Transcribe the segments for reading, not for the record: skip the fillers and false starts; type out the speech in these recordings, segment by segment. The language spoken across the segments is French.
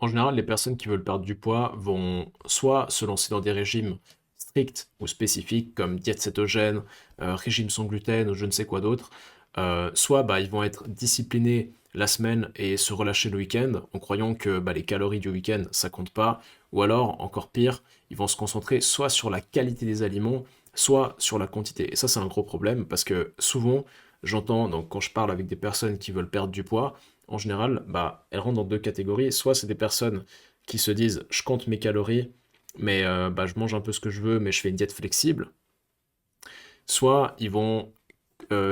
En général, les personnes qui veulent perdre du poids vont soit se lancer dans des régimes stricts ou spécifiques comme diète cétogène, régime sans gluten ou je ne sais quoi d'autre, soit bah, ils vont être disciplinés la semaine et se relâcher le week-end en croyant que bah, les calories du week-end ça compte pas, ou alors encore pire, ils vont se concentrer soit sur la qualité des aliments, soit sur la quantité. Et ça c'est un gros problème parce que souvent j'entends, donc quand je parle avec des personnes qui veulent perdre du poids, en général, bah, elles rentrent dans deux catégories. Soit c'est des personnes qui se disent je compte mes calories, mais bah, je mange un peu ce que je veux, mais je fais une diète flexible. Soit ils vont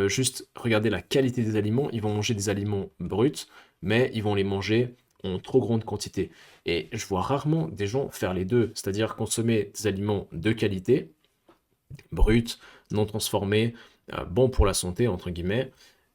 juste regarder la qualité des aliments, ils vont manger des aliments bruts, mais ils vont les manger en trop grande quantité. Et je vois rarement des gens faire les deux, c'est-à-dire consommer des aliments de qualité, bruts, non transformés, bons pour la santé, entre guillemets,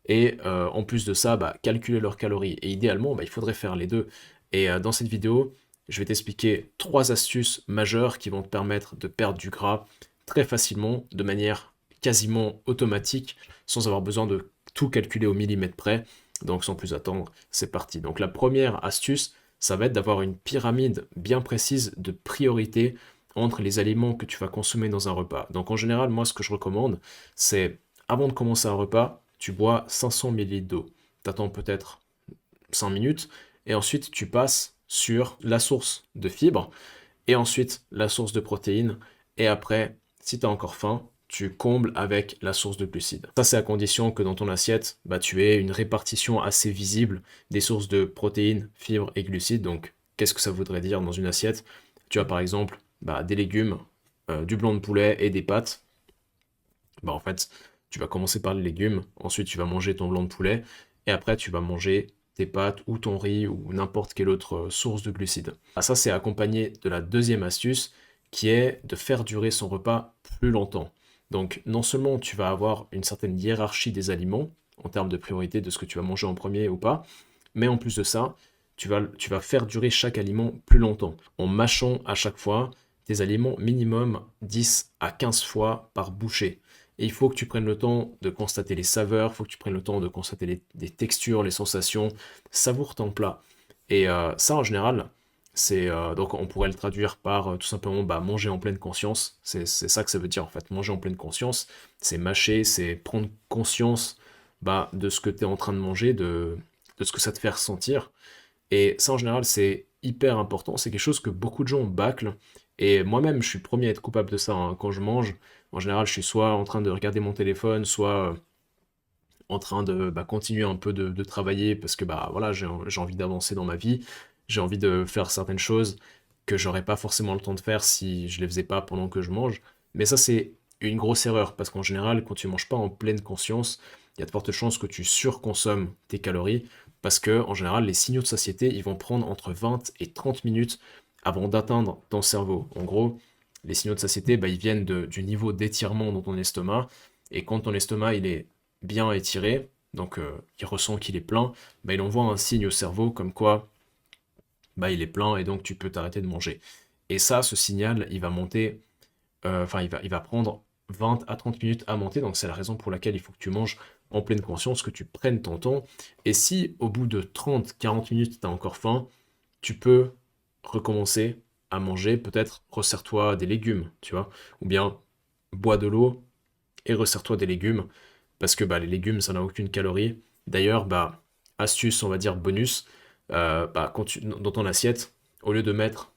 et en plus de ça, bah, calculer leurs calories. Et idéalement, bah, il faudrait faire les deux. Et dans cette vidéo, je vais t'expliquer trois astuces majeures qui vont te permettre de perdre du gras très facilement, de manière quasiment automatique, sans avoir besoin de tout calculer au millimètre près. Donc sans plus attendre, c'est parti. Donc la première astuce, ça va être d'avoir une pyramide bien précise de priorité entre les aliments que tu vas consommer dans un repas. Donc en général, moi ce que je recommande, c'est avant de commencer un repas, tu bois 500 ml d'eau. Tu attends peut-être 5 minutes et ensuite tu passes sur la source de fibres et ensuite la source de protéines et après, si tu as encore faim, tu combles avec la source de glucides. Ça, c'est à condition que dans ton assiette, bah, tu aies une répartition assez visible des sources de protéines, fibres et glucides. Donc, qu'est-ce que ça voudrait dire dans une assiette? Tu as par exemple bah, des légumes, du blanc de poulet et des pâtes. Bah, en fait, tu vas commencer par les légumes, ensuite tu vas manger ton blanc de poulet, et après tu vas manger tes pâtes ou ton riz ou n'importe quelle autre source de glucides. Ah, ça, c'est accompagné de la deuxième astuce qui est de faire durer son repas plus longtemps. Donc, non seulement tu vas avoir une certaine hiérarchie des aliments en termes de priorité de ce que tu vas manger en premier ou pas, mais en plus de ça, tu vas faire durer chaque aliment plus longtemps en mâchant à chaque fois tes aliments minimum 10 à 15 fois par bouchée. Et il faut que tu prennes le temps de constater les saveurs, il faut que tu prennes le temps de constater les textures, les sensations, savoure ton plat. Et ça, en général, donc on pourrait le traduire par tout simplement bah, manger en pleine conscience. C'est ça que ça veut dire en fait. Manger en pleine conscience, c'est mâcher, c'est prendre conscience bah, de ce que tu es en train de manger, de ce que ça te fait ressentir. Et ça, en général, c'est hyper important. C'est quelque chose que beaucoup de gens bâclent. Et moi-même, je suis le premier à être coupable de ça, hein. Quand je mange, en général, je suis soit en train de regarder mon téléphone, soit en train de bah, continuer un peu de travailler parce que bah, voilà, j'ai envie d'avancer dans ma vie. J'ai envie de faire certaines choses que j'aurais pas forcément le temps de faire si je les faisais pas pendant que je mange. Mais ça, c'est une grosse erreur parce qu'en général, quand tu manges pas en pleine conscience, il y a de fortes chances que tu surconsommes tes calories parce que, en général, les signaux de satiété, ils vont prendre entre 20 et 30 minutes avant d'atteindre ton cerveau. En gros, les signaux de satiété, bah, ils viennent du niveau d'étirement dans ton estomac. Et quand ton estomac il est bien étiré, donc il ressent qu'il est plein, bah, il envoie un signe au cerveau comme quoi bah, il est plein et donc tu peux t'arrêter de manger. Et ça, ce signal, il va monter, enfin il va prendre 20 à 30 minutes à monter, donc c'est la raison pour laquelle il faut que tu manges en pleine conscience, que tu prennes ton temps. Et si au bout de 30-40 minutes, tu as encore faim, tu peux recommencer à manger, peut-être resserre-toi des légumes, tu vois, ou bien bois de l'eau et resserre-toi des légumes, parce que bah, les légumes, ça n'a aucune calorie. D'ailleurs, bah, astuce, on va dire bonus, bah, dans ton assiette, au lieu de mettre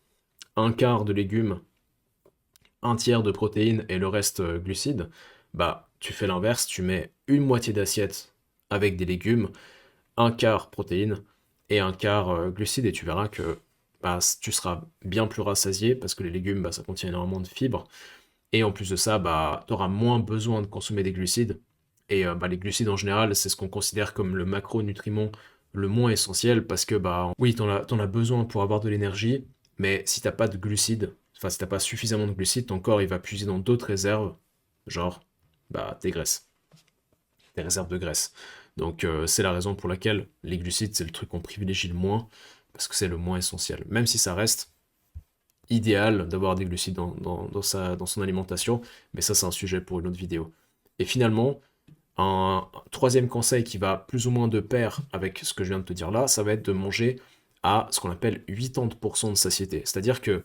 un quart de légumes, un tiers de protéines et le reste glucides, bah, tu fais l'inverse, tu mets une moitié d'assiette avec des légumes, un quart protéines et un quart glucides, et tu verras que bah, tu seras bien plus rassasié, parce que les légumes, bah, ça contient énormément de fibres, et en plus de ça, bah, tu auras moins besoin de consommer des glucides. Et bah, les glucides en général, c'est ce qu'on considère comme le macronutriment le moins essentiel parce que bah oui, t'en as besoin pour avoir de l'énergie, mais si t'as pas de glucides, enfin si t'as pas suffisamment de glucides, ton corps il va puiser dans d'autres réserves, genre bah tes graisses, tes réserves de graisse. Donc c'est la raison pour laquelle les glucides c'est le truc qu'on privilégie le moins parce que c'est le moins essentiel. Même si ça reste idéal d'avoir des glucides dans son alimentation, mais ça c'est un sujet pour une autre vidéo. Et finalement, un troisième conseil qui va plus ou moins de pair avec ce que je viens de te dire là, ça va être de manger à ce qu'on appelle 80% de satiété. C'est-à-dire que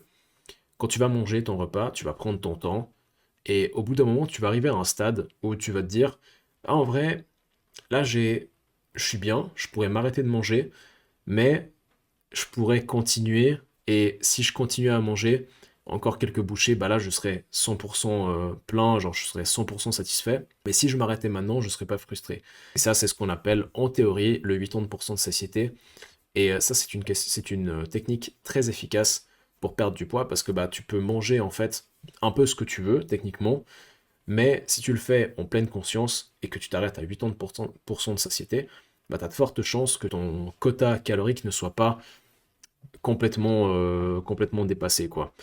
quand tu vas manger ton repas, tu vas prendre ton temps, et au bout d'un moment, tu vas arriver à un stade où tu vas te dire, ah, en vrai, là, je suis bien, je pourrais m'arrêter de manger, mais je pourrais continuer, et si je continuais à manger encore quelques bouchées, bah là je serais 100% plein, genre je serais 100% satisfait. Mais si je m'arrêtais maintenant, je serais pas frustré. Et ça, c'est ce qu'on appelle en théorie le 80% de satiété. Et ça, c'est une technique très efficace pour perdre du poids parce que bah, tu peux manger en fait un peu ce que tu veux techniquement, mais si tu le fais en pleine conscience et que tu t'arrêtes à 80% de satiété, bah, tu as de fortes chances que ton quota calorique ne soit pas complètement dépassé, quoi.